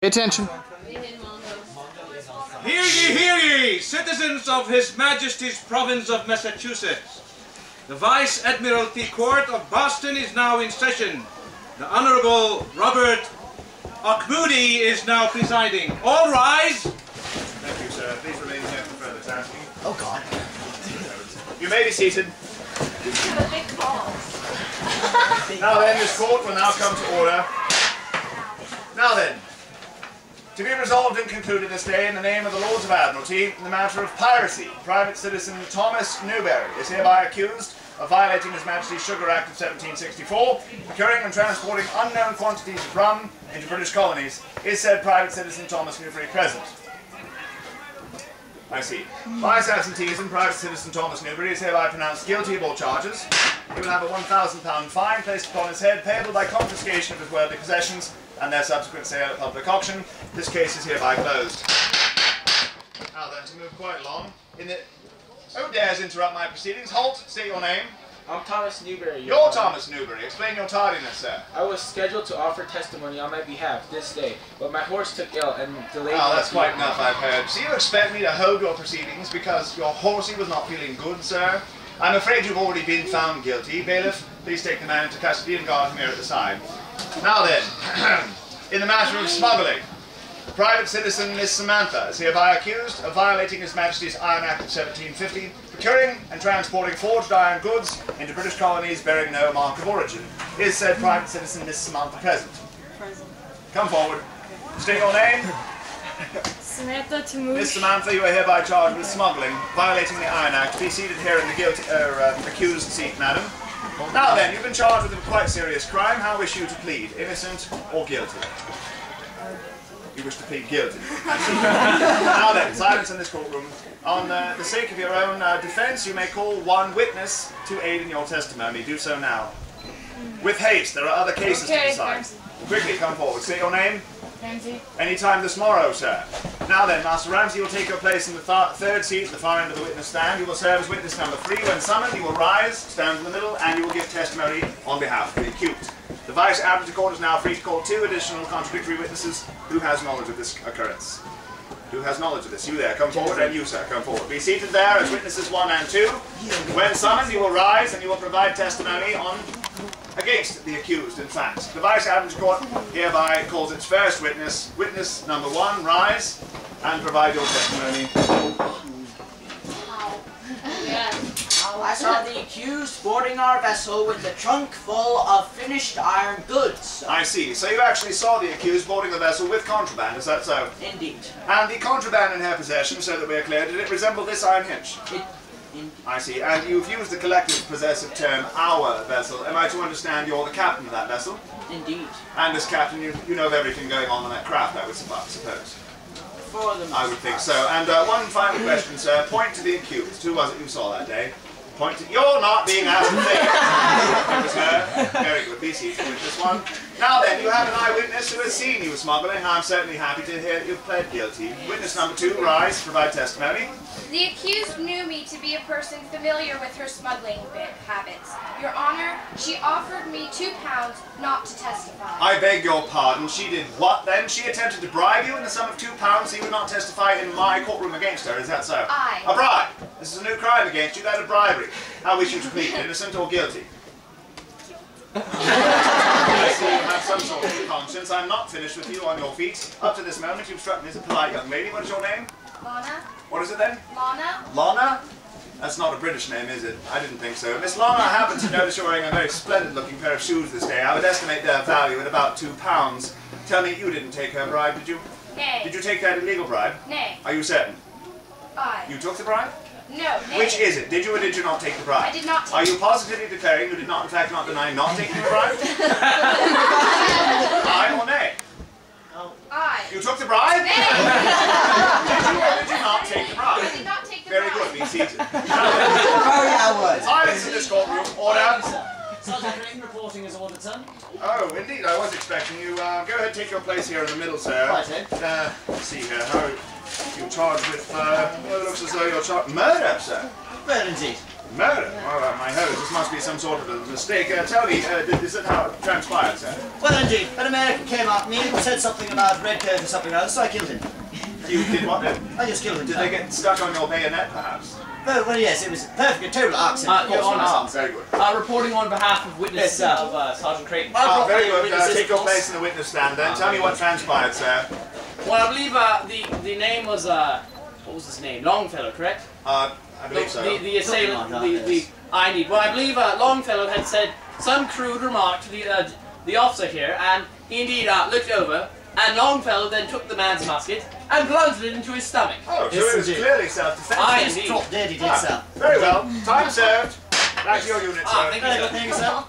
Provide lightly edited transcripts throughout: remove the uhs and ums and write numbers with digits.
Pay attention. Hear ye, citizens of His Majesty's Province of Massachusetts. The Vice Admiralty Court of Boston is now in session. The Honorable Robert Oakmoody is now presiding. All rise. Thank you, sir. Please remain here for further tasking. Oh, God. You may be seated. You have a big balls. Now then, this court will now come to order. Now then, to be resolved and concluded this day in the name of the Lords of Admiralty in the matter of piracy, Private Citizen Thomas Newberry is hereby accused of violating His Majesty's Sugar Act of 1764, procuring and transporting unknown quantities of rum into British colonies. Is said Private Citizen Thomas Newberry present? I see. By his absenteeism, Private Citizen Thomas Newberry is hereby pronounced guilty of all charges. He will have a £1,000 fine placed upon his head, payable by confiscation of his worldly possessions and their subsequent sale at public auction. This case is hereby closed. Now then, to move quite along, who dares interrupt my proceedings? Halt! State your name. I'm Thomas Newberry. You're Thomas Newberry. Explain your tardiness, sir. I was scheduled to offer testimony on my behalf this day, but my horse took ill and delayed. Oh, that's quite enough, I've heard. So you expect me to hold your proceedings because your horsey was not feeling good, sir? I'm afraid you've already been found guilty. Bailiff, please take the man into custody and guard him here at the side. Now then, in the matter of smuggling, Private Citizen Miss Samantha is hereby accused of violating His Majesty's Iron Act of 1750, procuring and transporting forged iron goods into British colonies bearing no mark of origin. Is said Private Citizen Miss Samantha present? Present. Come forward. State your name. Samantha Tamush. Miss Samantha, you are hereby charged with smuggling, violating the Iron Act. Be seated here in the accused seat, madam. Now then, you've been charged with a quite serious crime. How wish you to plead? Innocent or guilty? You wish to plead guilty. Now then, silence in this courtroom. On the sake of your own defense, you may call one witness to aid in your testimony. Do so now. With haste, there are other cases to decide. Quickly, come forward. Say your name. Ramsey. Any time this morrow, sir. Now then, Master Ramsey will take your place in the third seat at the far end of the witness stand. You will serve as witness number 3. When summoned, you will rise, stand in the middle, and you will give testimony on behalf of the accused. The Vice Admiralty Court is now free to call 2 additional contradictory witnesses. Who has knowledge of this occurrence? Who has knowledge of this? You there, come forward, and you, sir, come forward. Be seated there as witnesses 1 and 2. When summoned, you will rise, and you will provide testimony against the accused, in fact. The Vice Admiralty Court hereby calls its first witness, witness number 1, rise, and provide your testimony. I saw the accused boarding our vessel with the trunk full of finished iron goods. I see. So you actually saw the accused boarding the vessel with contraband, is that so? Indeed. And the contraband in her possession, so that we're clear, did it resemble this iron hinge? I see. And you've used the collective possessive term, our vessel. Am I to understand you're the captain of that vessel? Indeed. And as captain, you know of everything going on that craft, I would suppose. For the most I would think part. so. And one final question, sir. Point to the accused. Who was it you saw that day? Point to... You're not being asked to think. It was her. Very good. Be seated with this one. Now then, you have an eyewitness who has seen you smuggling. I'm certainly happy to hear that you've pled guilty. Witness number 2, rise, provide testimony. The accused knew me to be a person familiar with her smuggling habits. Your Honor, she offered me £2 not to testify. I beg your pardon. She did what then? She attempted to bribe you in the sum of £2 so you would not testify in my courtroom against her. Is that so? Aye. A bribe. This is a new crime against you, that of bribery. How wish you to plead, innocent or guilty? I see you have some sort of conscience. I'm not finished with you on your feet. Up to this moment, you've struck me as a polite young lady. What is your name? Lana? What is it then? Lana? Lana? That's not a British name, is it? I didn't think so. Miss Lana, I happen to notice you're wearing a very splendid-looking pair of shoes this day. I would estimate their value at about £2. Tell me, you didn't take her bribe, did you? Nay. Did you take that illegal bribe? Nay. Are you certain? Aye. You took the bribe? No, nay. Which is it? Did you or did you not take the bribe? I did not take Are you positively declaring you did not, in fact, not deny not taking the bribe? Aye or nay? Aye. You took the bribe? Nay. Did you or did you not take the bribe? I did not take the Very bribe. good, be seated. I Silence in this courtroom. Order. Sergeant Green reporting as ordered, sir. Oh, indeed, I was expecting you. Go ahead, take your place here in the middle, sir. Right, Ed. Let's see here. How you're charged with, well, it looks as though you're charged... Murder, sir. Well, indeed. Murder? Well, my heavens, this must be some sort of a mistake. Tell me, is it how it transpired, sir? Well, indeed, an American came up to me and said something about red coat or something else, so I killed him. You did what then? I just killed him. Did they get stuck on your bayonet, perhaps? Well, yes, it was perfect, a total accident. Your Honour. Very good. Reporting on behalf of witness Sergeant Creighton. Very good. Take your place in the witness stand then. Tell me what transpired, sir. Well, I believe the name was, what was his name? Longfellow, correct? I believe so. The assailant, well, I believe Longfellow had said some crude remark to the officer here, and he indeed looked over, and Longfellow then took the man's musket and plunged it into his stomach. Oh, so it was clearly self-defense. Aye, Yes, indeed. dropped dead, he did, sir. Very well. Time served. Back to your unit, sir. Thank you, sir. Thank you, sir.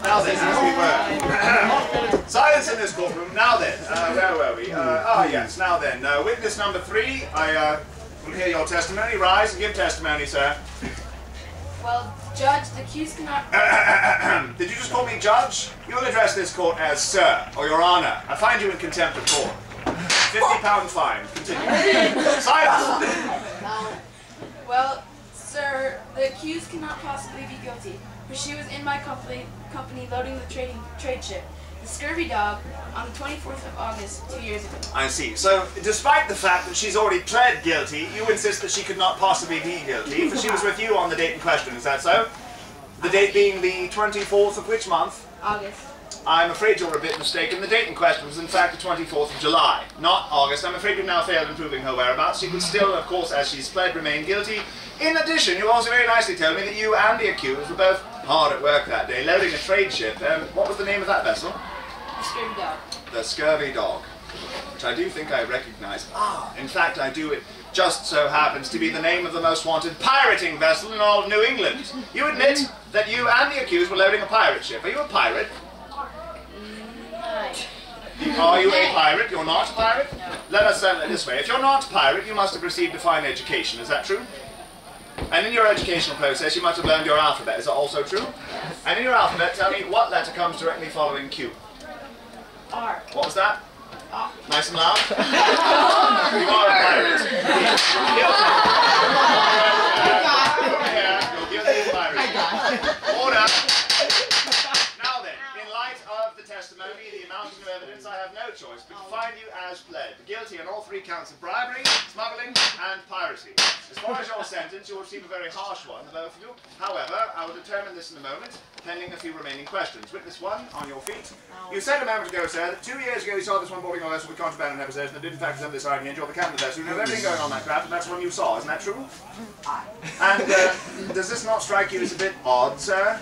Now then, as we were. Silence in this courtroom. Now then, where were we? Yes, now then. Witness number 3, I will hear your testimony. Rise and give testimony, sir. Well, Judge, the accused cannot... Did you just call me judge? You will address this court as sir, or your honor. I find you in contempt of court. £50 fine. Continue. Silence! Well, sir, the accused cannot possibly be guilty, for she was in my company loading the trade ship, the Scurvy Dog, on the 24th of August, 2 years ago. I see. So, despite the fact that she's already pled guilty, you insist that she could not possibly be guilty, for she was with you on the date in question, is that so? The date being the 24th of which month? August. I'm afraid you're a bit mistaken. The date in question was in fact the 24th of July, not August. I'm afraid you've now failed in proving her whereabouts. She could still, of course, as she's pled, remain guilty. In addition, you also very nicely told me that you and the accused were both hard at work that day, loading a trade ship. What was the name of that vessel? The Scurvy Dog. The Scurvy Dog, which I do think I recognize. In fact, I do. It just so happens to be the name of the most wanted pirating vessel in all of New England. You admit that you and the accused were loading a pirate ship. Are you a pirate? Are you a pirate? You're not a pirate? No. Let us settle it this way. If you're not a pirate, you must have received a fine education. Is that true? And in your educational process, you must have learned your alphabet. Is that also true? And in your alphabet, tell me what letter comes directly following Q. R. What was that? Nice and loud? You are a pirate. You're guilty of pirate. Order. Now then, in light of the testimony, the amount of evidence, I have no choice but to find you as pled. Guilty on all 3 counts of bribery, smuggling, and piracy. As far as your sentence, you will receive a very harsh one, the both of you. However, I will determine this in a moment, pending a few remaining questions. Witness 1, on your feet. You said a moment ago, sir, that 2 years ago you saw this one boarding on vessel with contraband and possession that did in fact resemble this iron hinge. You're the captain of the vessel. You know everything going on that craft, and that's the one you saw. Isn't that true? And does this not strike you as a bit odd, sir?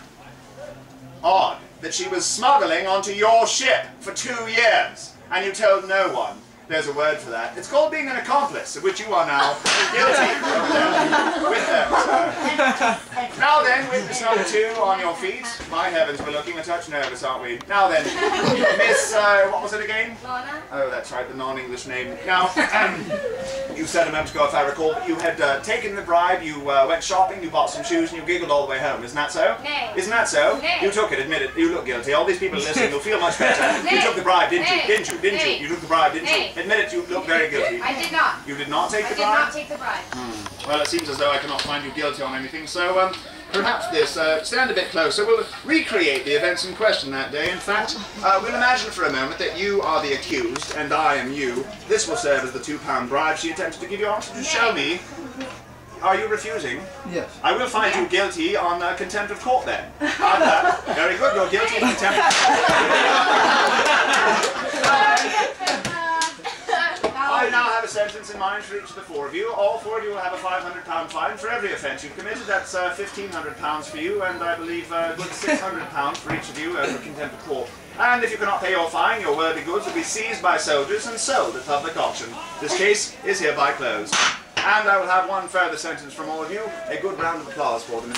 Odd that she was smuggling onto your ship for 2 years, and you told no one. There's a word for that. It's called being an accomplice, of which you are now guilty with them, sir. Now then, witness number 2 on your feet. My heavens, we're looking a touch nervous, aren't we? Now then, Miss, what was it again? Lana. Oh, that's right, the non-English name. Now, you said a moment ago, if I recall, that you had taken the bribe, you went shopping, you bought some shoes, and you giggled all the way home. Isn't that so? Nay. Isn't that so? Nay. You took it, admit it. You look guilty. All these people listening, you'll feel much better. Nay. You took the bribe, didn't you? Nay. Didn't you? Didn't Nay. you? You took the bribe, didn't Nay. you? Admit it, you look very guilty. I did not. You did not take I the did bribe? not take the bribe. Well, it seems as though I cannot find you guilty on anything, so perhaps this, stand a bit closer. We'll recreate the events in question that day. In fact, we'll imagine for a moment that you are the accused and I am you. This will serve as the £2 bribe she attempted to give you. I want you to show me. Are you refusing? Yes. I will find you guilty on contempt of court then. Very good, you're guilty of contempt of court. I now have a sentence in mind for each of the 4 of you. All 4 of you will have a £500 fine for every offence you've committed. That's £1,500 for you, and I believe a good £600 for each of you for contempt of court. And if you cannot pay your fine, your worthy goods will be seized by soldiers and sold at public auction. This case is hereby closed. And I will have one further sentence from all of you. A good round of applause for them.